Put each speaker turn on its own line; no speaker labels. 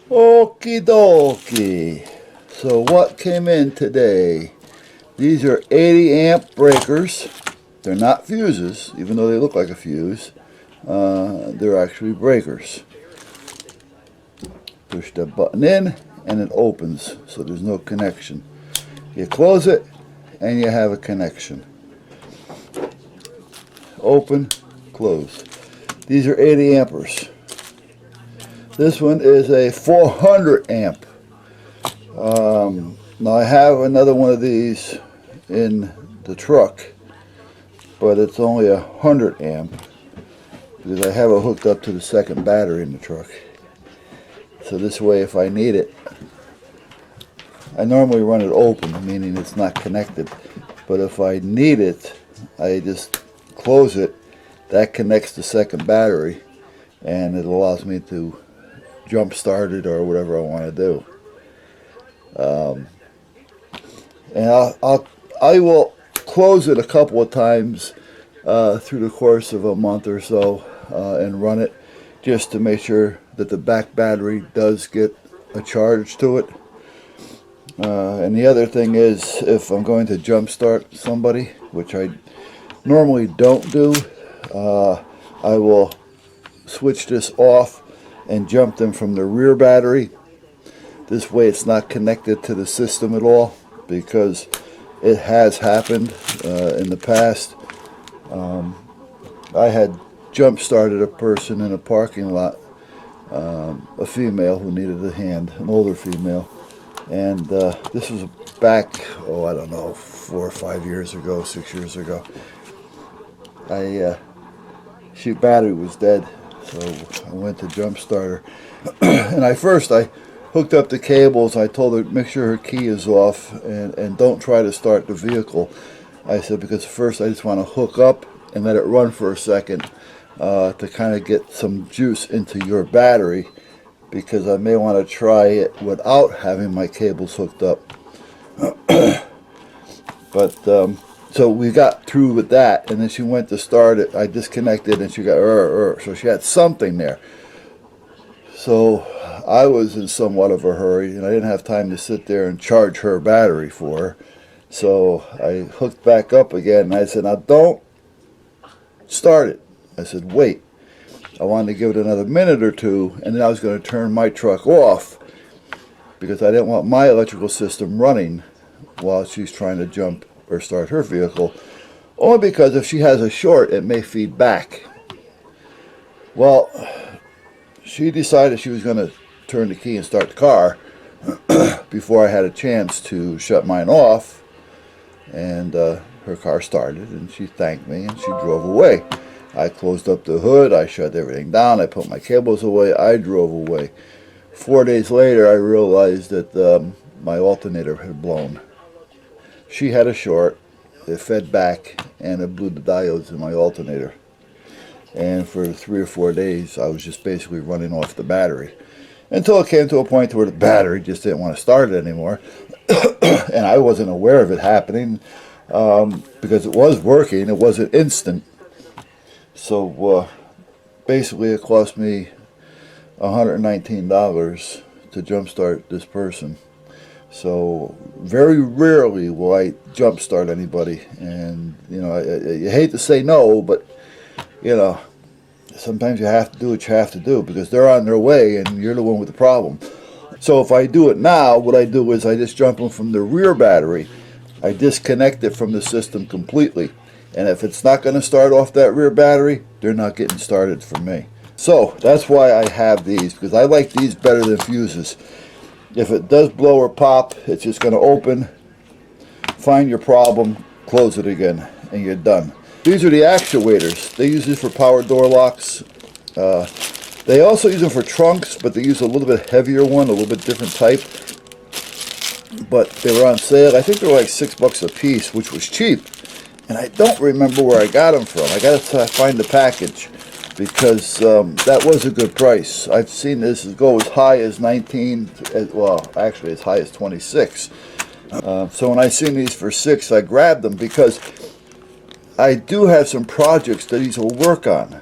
Okie dokie. So what came in today? These are 80 amp breakers. They're not fuses, even though they look like a fuse. They're actually breakers. Push the button in and it opens, so there's no connection. You close it and you have a connection. Open, close. These are 80 amperes. This one is a 400 amp. Now I have another one of these in the truck, but it's only 100 amp because I have it hooked up to the second battery in the truck. So this way, if I need it, I normally run it open, meaning it's not connected. But if I need it, I just close it. That connects the second battery, and it allows me to jump start it or whatever I want to do. And I will close it a couple of times through the course of a month or so and run it just to make sure that the back battery does get a charge to it. And the other thing is, if I'm going to jump start somebody, which I normally don't do, I will switch this off and jump them from the rear battery. This way it's not connected to the system at all, because it has happened in the past. I had jump started a person in a parking lot, a female who needed a hand, an older female, and this was back, I don't know, 4 or 5 years ago, 6 years ago. She battery was dead, so I went to jump start her. And I hooked up the cables. I told her make sure her key is off and don't try to start the vehicle. I said, because first I just want to hook up and let it run for a second to kind of get some juice into your battery, because I may want to try it without having my cables hooked up. But so we got through with that, and then she went to start it. I disconnected and she got so she had something there. So I was in somewhat of a hurry, and I didn't have time to sit there and charge her battery for her. So I hooked back up again, and I said, now don't start it. I said, wait. I wanted to give it another minute or two, and then I was going to turn my truck off, because I didn't want my electrical system running while she's trying to jump or start her vehicle, only because if she has a short, it may feed back. Well, she decided she was going to turn the key and start the car before I had a chance to shut mine off, and her car started, and she thanked me, and she drove away. I closed up the hood, I shut everything down, I put my cables away, I drove away. 4 days later, I realized that my alternator had blown. She had a short, it fed back, and it blew the diodes in my alternator. And for 3 or 4 days, I was just basically running off the battery, until it came to a point where the battery just didn't want to start it anymore. And I wasn't aware of it happening, because it was working, it wasn't instant. So basically it cost me $119 to jumpstart this person. So very rarely will I jumpstart anybody, and you know, I hate to say no, but you know, sometimes you have to do what you have to do, because they're on their way and you're the one with the problem. So if I do it now, what I do is I just jump them from the rear battery. I disconnect it from the system completely. And if it's not going to start off that rear battery, they're not getting started from me. So that's why I have these, because I like these better than fuses. If it does blow or pop, it's just going to open, find your problem, close it again, and you're done. These are the actuators. They use these for power door locks. They also use them for trunks, but they use a little bit heavier one, a little bit different type. But they were on sale. I think they were like $6 a piece, which was cheap. And I don't remember where I got them from. I got to find the package, because that was a good price. I've seen this go as high as 19, well, actually as high as 26. So when I seen these for 6, I grabbed them, because I do have some projects that these will work on.